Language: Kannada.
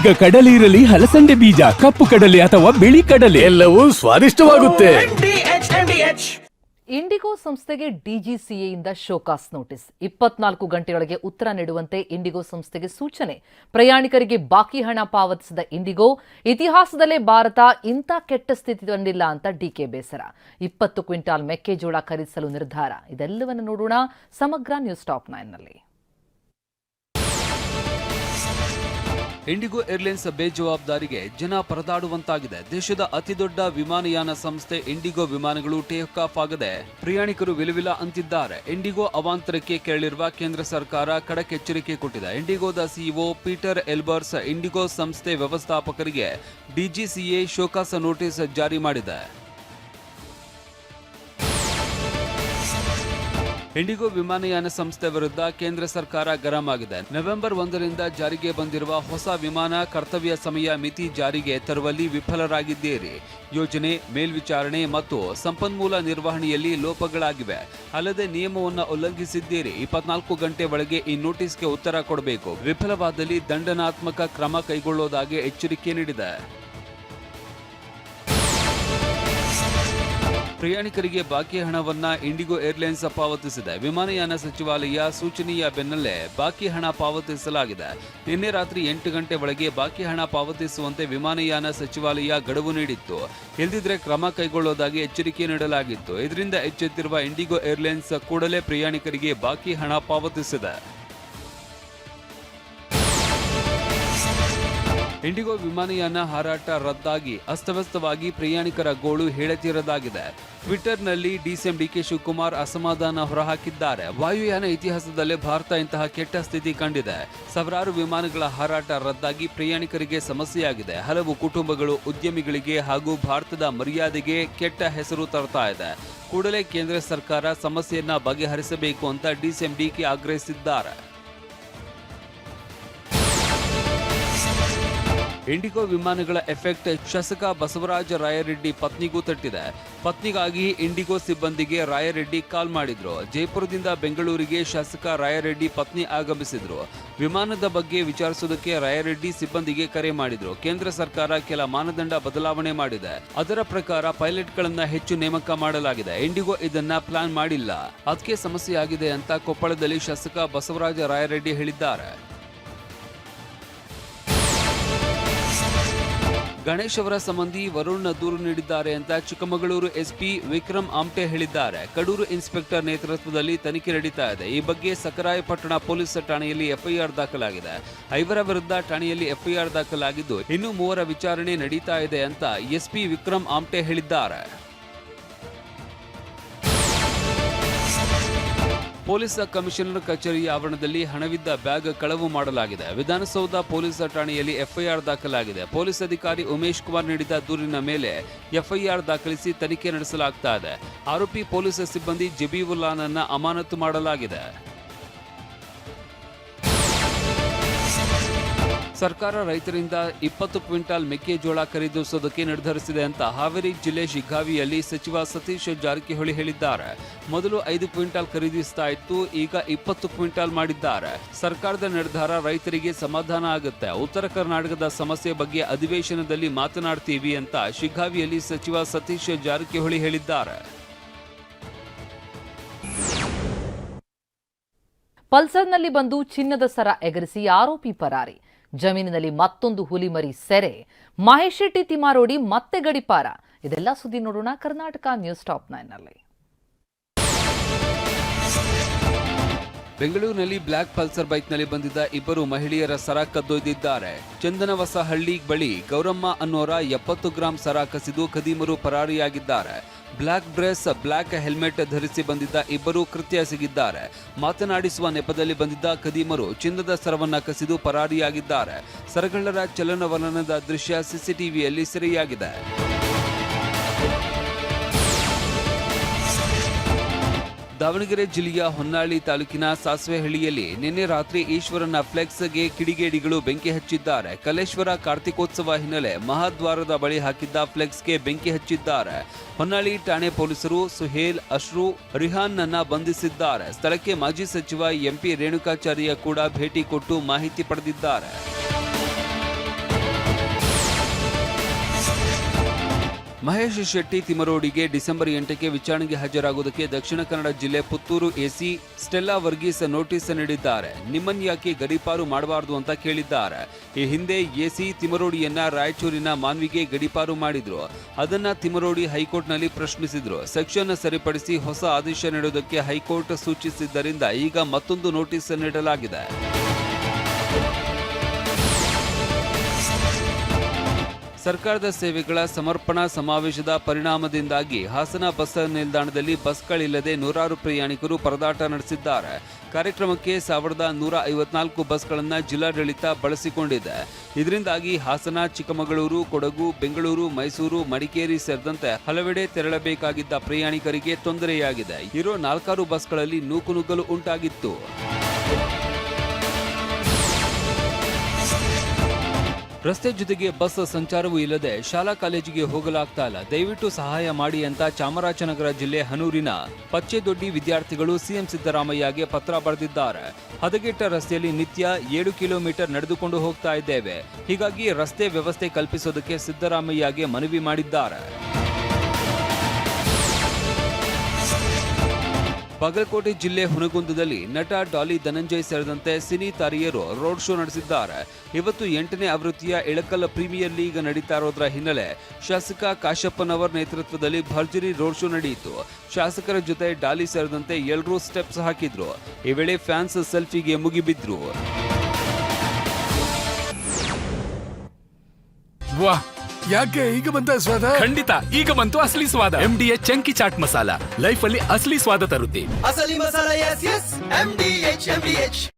ಈಗ ಕಡಲೆ ಇರಲಿ, ಹಲಸಂಡೆ ಬೀಜ, ಕಪ್ಪು ಕಡಲೆ ಅಥವಾ ಬಿಳಿ ಕಡಲೆ, ಎಲ್ಲವೂ ಸ್ವಾದಿಷ್ಟವಾಗುತ್ತೆ. ಇಂಡಿಗೋ ಸಂಸ್ಥೆಗೆ ಡಿಜಿಸಿಎಯಿಂದ ಶೋಕಾಸ್ ನೋಟಿಸ್. 24 ಗಂಟೆಯೊಳಗೆ ಉತ್ತರ ನೀಡುವಂತೆ ಇಂಡಿಗೋ ಸಂಸ್ಥೆಗೆ ಸೂಚನೆ. ಪ್ರಯಾಣಿಕರಿಗೆ ಬಾಕಿ ಹಣ ಪಾವತಿಸಿದ ಇಂಡಿಗೋ, ಇತಿಹಾಸದಲ್ಲೇ ಭಾರತ ಇಂಥ ಕೆಟ್ಟ ಸ್ಥಿತಿ ತಂದಿಲ್ಲ ಅಂತ ಡಿಕೆ ಬೇಸರ. 20 ಕ್ವಿಂಟಾಲ್ ಮೆಕ್ಕೆಜೋಳ ಖರೀದಿಸಲು ನಿರ್ಧಾರ. ಇದೆಲ್ಲವನ್ನು ನೋಡೋಣ ಸಮಗ್ರ ನ್ಯೂಸ್ ಟಾಪ್ 9ನಲ್ಲಿ. ಇಂಡಿಗೋ ಏರ್ಲೈನ್ಸ್ ಬೇಜವಾಬ್ದಾರಿಗೆ ಜನ ಪರದಾಡುವಂತಾಗಿದೆ. ದೇಶದ ಅತಿದೊಡ್ಡ ವಿಮಾನಯಾನ ಸಂಸ್ಥೆ ಇಂಡಿಗೋ ವಿಮಾನಗಳು ಟೇಕ್ ಆಫ್ ಆಗದೆ ಪ್ರಯಾಣಿಕರು ವಿಲವಿಲ ಅಂತಿದ್ದಾರೆ. ಇಂಡಿಗೋ ಅವಾಂತರಕ್ಕೆ ಕೇಳಿರುವ ಕೇಂದ್ರ ಸರ್ಕಾರ ಖಡಕ್ ಎಚ್ಚರಿಕೆ ಕೊಟ್ಟಿದೆ. ಇಂಡಿಗೋದ ಸಿಇಒ ಪೀಟರ್ ಎಲ್ಬರ್ಸ್ ಇಂಡಿಗೋ ಸಂಸ್ಥೆ ವ್ಯವಸ್ಥಾಪಕರಿಗೆ ಡಿಜಿಸಿಎ ಶೋಕಾಸ್ ನೋಟಿಸ್ ಜಾರಿ ಮಾಡಿದೆ. ಇಂಡಿಗೋ ವಿಮಾನಯಾನ ಸಂಸ್ಥೆ ವಿರುದ್ಧ ಕೇಂದ್ರ ಸರ್ಕಾರ ಗರಂ ಆಗಿದೆ. ನವೆಂಬರ್ 1ರಿಂದ ಜಾರಿಗೆ ಬಂದಿರುವ ಹೊಸ ವಿಮಾನ ಕರ್ತವ್ಯ ಸಮಯ ಮಿತಿ ಜಾರಿಗೆ ತರುವಲ್ಲಿ ವಿಫಲರಾಗಿದ್ದೀರಿ. ಯೋಜನೆ, ಮೇಲ್ವಿಚಾರಣೆ ಮತ್ತು ಸಂಪನ್ಮೂಲ ನಿರ್ವಹಣೆಯಲ್ಲಿ ಲೋಪಗಳಾಗಿವೆ. ಅಲ್ಲದೆ ನಿಯಮವನ್ನು ಉಲ್ಲಂಘಿಸಿದ್ದೀರಿ. 24 ಗಂಟೆ ಒಳಗೆ ಈ ನೋಟಿಸ್ಗೆ ಉತ್ತರ ಕೊಡಬೇಕು. ವಿಫಲವಾದಲ್ಲಿ ದಂಡನಾತ್ಮಕ ಕ್ರಮ ಕೈಗೊಳ್ಳುವುದಾಗಿ ಎಚ್ಚರಿಕೆ ನೀಡಿದೆ. ಪ್ರಯಾಣಿಕರಿಗೆ ಬಾಕಿ ಹಣವನ್ನ ಇಂಡಿಗೋ ಏರ್ಲೈನ್ಸ್ ಪಾವತಿಸಿದೆ. ವಿಮಾನಯಾನ ಸಚಿವಾಲಯ ಸೂಚನೆಯ ಬೆನ್ನಲ್ಲೇ ಬಾಕಿ ಹಣ ಪಾವತಿಸಲಾಗಿದೆ. ನಿನ್ನೆ ರಾತ್ರಿ 8 ಗಂಟೆ ಒಳಗೆ ಬಾಕಿ ಹಣ ಪಾವತಿಸುವಂತೆ ವಿಮಾನಯಾನ ಸಚಿವಾಲಯ ಗಡುವು ನೀಡಿತ್ತು. ಇಲ್ಲದಿದ್ರೆ ಕ್ರಮ ಕೈಗೊಳ್ಳುವುದಾಗಿ ಎಚ್ಚರಿಕೆ ನೀಡಲಾಗಿತ್ತು. ಇದರಿಂದ ಎಚ್ಚೆತ್ತಿರುವ ಇಂಡಿಗೋ ಏರ್ಲೈನ್ಸ್ ಕೂಡಲೇ ಪ್ರಯಾಣಿಕರಿಗೆ ಬಾಕಿ ಹಣ ಪಾವತಿಸಿದೆ. ಇಂಡಿಗೋ ವಿಮಾನಯಾನ ಹಾರಾಟ ರದ್ದಾಗಿ ಅಸ್ತವ್ಯಸ್ತವಾಗಿ ಪ್ರಯಾಣಿಕರ ಗೋಳು ಹೇಳತೀರದಾಗಿದೆ. ಟ್ವಿಟರ್ನಲ್ಲಿ ಡಿಸಿಎಂ ಡಿಕೆ ಶಿವಕುಮಾರ್ ಅಸಮಾಧಾನ ಹೊರಹಾಕಿದ್ದಾರೆ. ವಾಯುಯಾನ ಇತಿಹಾಸದಲ್ಲೇ ಭಾರತ ಇಂತಹ ಕೆಟ್ಟ ಸ್ಥಿತಿ ಕಂಡಿದೆ. ಸಾವಿರಾರು ವಿಮಾನಗಳ ಹಾರಾಟ ರದ್ದಾಗಿ ಪ್ರಯಾಣಿಕರಿಗೆ ಸಮಸ್ಯೆಯಾಗಿದೆ. ಹಲವು ಕುಟುಂಬಗಳು, ಉದ್ಯಮಿಗಳಿಗೆ ಹಾಗೂ ಭಾರತದ ಮರ್ಯಾದೆಗೆ ಕೆಟ್ಟ ಹೆಸರು ತರ್ತಾ ಇದೆ. ಕೂಡಲೇ ಕೇಂದ್ರ ಸರ್ಕಾರ ಸಮಸ್ಯೆಯನ್ನ ಬಗೆಹರಿಸಬೇಕು ಅಂತ ಡಿಸಿಎಂ ಡಿಕೆ ಆಗ್ರಹಿಸಿದ್ದಾರೆ. ಇಂಡಿಗೋ ವಿಮಾನಗಳ ಎಫೆಕ್ಟ್ ಶಾಸಕ ಬಸವರಾಜ ರಾಯರೆಡ್ಡಿ ಪತ್ನಿಗೂ ತಟ್ಟಿದೆ. ಪತ್ನಿಗಾಗಿ ಇಂಡಿಗೋ ಸಿಬ್ಬಂದಿಗೆ ರಾಯರೆಡ್ಡಿ ಕಾಲ್ ಮಾಡಿದ್ರು. ಜೈಪುರದಿಂದ ಬೆಂಗಳೂರಿಗೆ ಶಾಸಕ ರಾಯರೆಡ್ಡಿ ಪತ್ನಿ ಆಗಮಿಸಿದ್ರು. ವಿಮಾನದ ಬಗ್ಗೆ ವಿಚಾರಿಸುವುದಕ್ಕೆ ರಾಯರೆಡ್ಡಿ ಸಿಬ್ಬಂದಿಗೆ ಕರೆ ಮಾಡಿದ್ರು. ಕೇಂದ್ರ ಸರ್ಕಾರ ಕೆಲ ಮಾನದಂಡ ಬದಲಾವಣೆ ಮಾಡಿದೆ. ಅದರ ಪ್ರಕಾರ ಪೈಲಟ್ಗಳನ್ನ ಹೆಚ್ಚು ನೇಮಕ ಮಾಡಲಾಗಿದೆ. ಇಂಡಿಗೋ ಇದನ್ನ ಪ್ಲಾನ್ ಮಾಡಿಲ್ಲ, ಅದಕ್ಕೆ ಸಮಸ್ಯೆ ಆಗಿದೆ ಅಂತ ಕೊಪ್ಪಳದಲ್ಲಿ ಶಾಸಕ ಬಸವರಾಜ ರಾಯರೆಡ್ಡಿ ಹೇಳಿದ್ದಾರೆ. ಗಣೇಶ್ ಅವರ ಸಂಬಂಧಿ ವರುಣ್ ದೂರು ನೀಡಿದ್ದಾರೆ ಅಂತ ಚಿಕ್ಕಮಗಳೂರು ಎಸ್ಪಿ ವಿಕ್ರಮ್ ಆಮ್ಟೆ ಹೇಳಿದ್ದಾರೆ. ಕಡೂರು ಇನ್ಸ್ಪೆಕ್ಟರ್ ನೇತೃತ್ವದಲ್ಲಿ ತನಿಖೆ ನಡೀತಾ ಇದೆ. ಈ ಬಗ್ಗೆ ಸಕರಾಯಪಟ್ಟಣ ಪೊಲೀಸ್ ಠಾಣೆಯಲ್ಲಿ ಎಫ್ಐಆರ್ ದಾಖಲಾಗಿದೆ. 5 ವಿರುದ್ಧ ಠಾಣೆಯಲ್ಲಿ ಎಫ್ಐಆರ್ ದಾಖಲಾಗಿದ್ದು ಇನ್ನು 3 ವಿಚಾರಣೆ ನಡೀತಾ ಇದೆ ಅಂತ ಎಸ್ಪಿ ವಿಕ್ರಮ್ ಆಮ್ಟೆ ಹೇಳಿದ್ದಾರೆ. ಪೊಲೀಸ್ ಕಮಿಷನರ್ ಕಚೇರಿ ಆವರಣದಲ್ಲಿ ಹಣವಿದ್ದ ಬ್ಯಾಗ್ ಕಳವು ಮಾಡಲಾಗಿದೆ. ವಿಧಾನಸೌಧ ಪೊಲೀಸ್ ಠಾಣೆಯಲ್ಲಿ ಎಫ್ಐಆರ್ ದಾಖಲಾಗಿದೆ. ಪೊಲೀಸ್ ಅಧಿಕಾರಿ ಉಮೇಶ್ ಕುಮಾರ್ ನೀಡಿದ ದೂರಿನ ಮೇಲೆ ಎಫ್ಐಆರ್ ದಾಖಲಿಸಿ ತನಿಖೆ ನಡೆಸಲಾಗ್ತಾ ಇದೆ. ಆರೋಪಿ ಪೊಲೀಸ್ ಸಿಬ್ಬಂದಿ ಜಬೀವುಲ್ಲಾನನ್ನ ಅಮಾನತು ಮಾಡಲಾಗಿದೆ. ಸರ್ಕಾರ ರೈತರಿಂದ 20 ಕ್ವಿಂಟಾಲ್ ಮೆಕ್ಕೆಜೋಳ ಖರೀದಿಸುವುದಕ್ಕೆ ನಿರ್ಧರಿಸಿದೆ ಅಂತ ಹಾವೇರಿ ಜಿಲ್ಲೆ ಶಿಗ್ಗಾವಿಯಲ್ಲಿ ಸಚಿವ ಸತೀಶ್ ಜಾರಕಿಹೊಳಿ ಹೇಳಿದ್ದಾರೆ. ಮೊದಲು 5 ಕ್ವಿಂಟಾಲ್ ಖರೀದಿಸ್ತಾ ಇತ್ತು, ಈಗ 20 ಕ್ವಿಂಟಾಲ್ ಮಾಡಿದ್ದಾರೆ. ಸರ್ಕಾರದ ನಿರ್ಧಾರ ರೈತರಿಗೆ ಸಮಾಧಾನ ಆಗುತ್ತೆ. ಉತ್ತರ ಕರ್ನಾಟಕದ ಸಮಸ್ಯೆ ಬಗ್ಗೆ ಅಧಿವೇಶನದಲ್ಲಿ ಮಾತನಾಡ್ತೀವಿ ಅಂತ ಶಿಗ್ಗಾವಿಯಲ್ಲಿ ಸಚಿವ ಸತೀಶ್ ಜಾರಕಿಹೊಳಿ ಹೇಳಿದ್ದಾರೆ. ಪಲ್ಸರ್ನಲ್ಲಿ ಬಂದು ಚಿನ್ನದ ಸರ ಎಗರಿಸಿ ಆರೋಪಿ ಪರಾರಿ. ಜಮೀನಿನಲ್ಲಿ ಮತ್ತೊಂದು ಹುಲಿಮರಿ ಸೆರೆ. ಮಹೇಶ್ ಶೆಟ್ಟಿ ತಿಮಾರೋಡಿ ಮತ್ತೆ ಗಡಿಪಾರ. ಇದೆಲ್ಲ ಸುದ್ದಿ ನೋಡೋಣ ಕರ್ನಾಟಕ ನ್ಯೂಸ್ ಟಾಪ್ 9ನಲ್ಲಿ. ಬೆಂಗಳೂರಿನಲ್ಲಿ ಬ್ಲಾಕ್ ಪಲ್ಸರ್ ಬೈಕ್ನಲ್ಲಿ ಬಂದಿದ್ದ 2 ಮಹಿಳೆಯರ ಸರ ಕದ್ದೊಯ್ದಿದ್ದಾರೆ. ಚಂದನವಸಹಳ್ಳಿ ಬಳಿ ಗೌರಮ್ಮ ಅನ್ನೋರ 70 ಗ್ರಾಂ ಸರ ಕಸಿದು ಖದೀಮರು ಪರಾರಿಯಾಗಿದ್ದಾರೆ. ಬ್ಲಾಕ್ ಡ್ರೆಸ್, ಬ್ಲಾಕ್ ಹೆಲ್ಮೆಟ್ ಧರಿಸಿ ಬಂದಿದ್ದ 2 ಕೃತ್ಯ ಸಿಗಿದ್ದಾರೆ. ಮಾತನಾಡಿಸುವ ನೆಪದಲ್ಲಿ ಬಂದಿದ್ದ ಖದೀಮರು ಚಿನ್ನದ ಸರವನ್ನ ಕಸಿದು ಪರಾರಿಯಾಗಿದ್ದಾರೆ. ಸರಗಳ್ಳರ ಚಲನವಲನದ ದೃಶ್ಯ ಸಿಸಿಟಿವಿಯಲ್ಲಿ ಸೆರೆಯಾಗಿದೆ. ದಾವಣಗೆರೆ ಜಿಲ್ಲೆಯ ಹೊನ್ನಾಳಿ ತಾಲೂಕಿನ ಸಾಸ್ವೆಹಳ್ಳಿಯಲ್ಲಿ ನಿನ್ನೆ ರಾತ್ರಿ ಈಶ್ವರನ ಫ್ಲೆಕ್ಸ್ಗೆ ಕಿಡಿಗೇಡಿಗಳು ಬೆಂಕಿ ಹಚ್ಚಿದ್ದಾರೆ. ಕಲೇಶ್ವರ ಕಾರ್ತಿಕೋತ್ಸವ ಹಿನ್ನೆಲೆ ಮಹಾದ್ವಾರದ ಬಳಿ ಹಾಕಿದ್ದ ಫ್ಲೆಕ್ಸ್ಗೆ ಬೆಂಕಿ ಹಚ್ಚಿದ್ದಾರೆ. ಹೊನ್ನಾಳಿ ಠಾಣೆ ಪೊಲೀಸರು ಸುಹೇಲ್, ಅಶ್ರು, ರಿಹಾನ್ ನನ್ನ ಬಂಧಿಸಿದ್ದಾರೆ. ಸ್ಥಳಕ್ಕೆ ಮಾಜಿ ಸಚಿವ ಎಂಪಿ ರೇಣುಕಾಚಾರ್ಯ ಕೂಡ ಭೇಟಿ ಕೊಟ್ಟು ಮಾಹಿತಿ ಪಡೆದಿದ್ದಾರೆ. ಮಹೇಶ್ ಶೆಟ್ಟಿ ತಿಮರೋಡಿಗೆ ಡಿಸೆಂಬರ್ 8ಕ್ಕೆ ವಿಚಾರಣೆಗೆ ಹಾಜರಾಗುವುದಕ್ಕೆ ದಕ್ಷಿಣ ಕನ್ನಡ ಜಿಲ್ಲೆ Puttur AC Stella Varghese notice ನೀಡಿದ್ದಾರೆ. ನಿಮ್ಮನ್ಯಾಕೆ ಗಡೀಪಾರು ಮಾಡಬಾರದು ಅಂತ ಕೇಳಿದ್ದಾರೆ. ಈ ಹಿಂದೆ ಎಸಿ ತಿಮರೋಡಿಯನ್ನ ರಾಯಚೂರಿನ ಮಾನ್ವಿಗೆ ಗಡೀಪಾರು ಮಾಡಿದ್ರು. ಅದನ್ನ ತಿಮರೋಡಿ ಹೈಕೋರ್ಟ್ನಲ್ಲಿ ಪ್ರಶ್ನಿಸಿದ್ರು. ಸೆಕ್ಷನ್ ಸರಿಪಡಿಸಿ ಹೊಸ ಆದೇಶ ನೀಡುವುದಕ್ಕೆ ಹೈಕೋರ್ಟ್ ಸೂಚಿಸಿದ್ದರಿಂದ ಈಗ ಮತ್ತೊಂದು ನೋಟಿಸ್ ನೀಡಲಾಗಿದೆ. ಸರ್ಕಾರದ ಸೇವೆಗಳ ಸಮರ್ಪಣಾ ಸಮಾವೇಶದ ಪರಿಣಾಮದಿಂದಾಗಿ ಹಾಸನ ಬಸ್ ನಿಲ್ದಾಣದಲ್ಲಿ ಬಸ್ಗಳಿಲ್ಲದೆ ನೂರಾರು ಪ್ರಯಾಣಿಕರು ಪರದಾಟ ನಡೆಸಿದ್ದಾರೆ. ಕಾರ್ಯಕ್ರಮಕ್ಕೆ 1154 ಬಸ್ಗಳನ್ನು ಜಿಲ್ಲಾಡಳಿತ ಬಳಸಿಕೊಂಡಿದೆ. ಇದರಿಂದಾಗಿ ಹಾಸನ, ಚಿಕ್ಕಮಗಳೂರು, ಕೊಡಗು, ಬೆಂಗಳೂರು, ಮೈಸೂರು, ಮಡಿಕೇರಿ ಸೇರಿದಂತೆ ಹಲವೆಡೆ ತೆರಳಬೇಕಾಗಿದ್ದ ಪ್ರಯಾಣಿಕರಿಗೆ ತೊಂದರೆಯಾಗಿದೆ. ಇರೋ 4 ಬಸ್ಗಳಲ್ಲಿ ನೂಕುನುಗ್ಗಲು ಉಂಟಾಗಿತ್ತು. ರಸ್ತೆ ಜೊತೆಗೆ ಬಸ್ ಸಂಚಾರವೂ ಇಲ್ಲದೆ ಶಾಲಾ ಕಾಲೇಜಿಗೆ ಹೋಗಲಾಗ್ತಾ ಇಲ್ಲ. ದಯವಿಟ್ಟು ಸಹಾಯ ಮಾಡಿ ಅಂತ ಚಾಮರಾಜನಗರ ಜಿಲ್ಲೆ ಹನೂರಿನ ಪಚ್ಚೆದೊಡ್ಡಿ ವಿದ್ಯಾರ್ಥಿಗಳು ಸಿಎಂ ಸಿದ್ದರಾಮಯ್ಯಗೆ ಪತ್ರ ಬರೆದಿದ್ದಾರೆ. ಹದಗೆಟ್ಟ ರಸ್ತೆಯಲ್ಲಿ ನಿತ್ಯ 7 ಕಿಲೋಮೀಟರ್ ನಡೆದುಕೊಂಡು ಹೋಗ್ತಾ ಇದ್ದೇವೆ. ಹೀಗಾಗಿ ರಸ್ತೆ ವ್ಯವಸ್ಥೆ ಕಲ್ಪಿಸೋದಕ್ಕೆ ಸಿದ್ದರಾಮಯ್ಯಗೆ ಮನವಿ ಮಾಡಿದ್ದಾರೆ. ಬಾಗಲಕೋಟೆ ಜಿಲ್ಲೆ ಹುನಗುಂದದಲ್ಲಿ ನಟ ಡಾಲಿ ಧನಂಜಯ್ ಸೇರಿದಂತೆ ಸಿನಿ ತಾರೆಯರು ರೋಡ್ ಶೋ ನಡೆಸಿದ್ದಾರೆ. ಇವತ್ತು 8ನೇ ಆವೃತ್ತಿಯ ಇಳಕಲ್ ಪ್ರೀಮಿಯರ್ ಲೀಗ್ ನಡೀತಾ ಇರೋದ್ರ ಹಿನ್ನೆಲೆ ಶಾಸಕ ಕಾಶಪ್ಪನವರ್ ನೇತೃತ್ವದಲ್ಲಿ ಭರ್ಜರಿ ರೋಡ್ ಶೋ ನಡೆಯಿತು. ಶಾಸಕರ ಜೊತೆ ಡಾಲಿ ಸೇರಿದಂತೆ ಎಲ್ಲರೂ ಸ್ಟೆಪ್ಸ್ ಹಾಕಿದ್ರು. ಈ ವೇಳೆ ಫ್ಯಾನ್ಸ್ ಸೆಲ್ಫಿಗೆ ಮುಗಿಬಿದ್ರು. ವಾಹ್, ಯಾಕೆ ಈಗ ಬಂತ ಸ್ವಾದ? ಖಂಡಿತ ಈಗ ಬಂತು ಅಸಲಿ ಸ್ವಾದ. MDH chunky chaat masala life ಅಲ್ಲಿ ಅಸಲಿ ಸ್ವಾದ ತರುತ್ತೆ. ಅಸಲಿ ಮಸಾಲ, ಎಸ್ ಎಸ್ MDH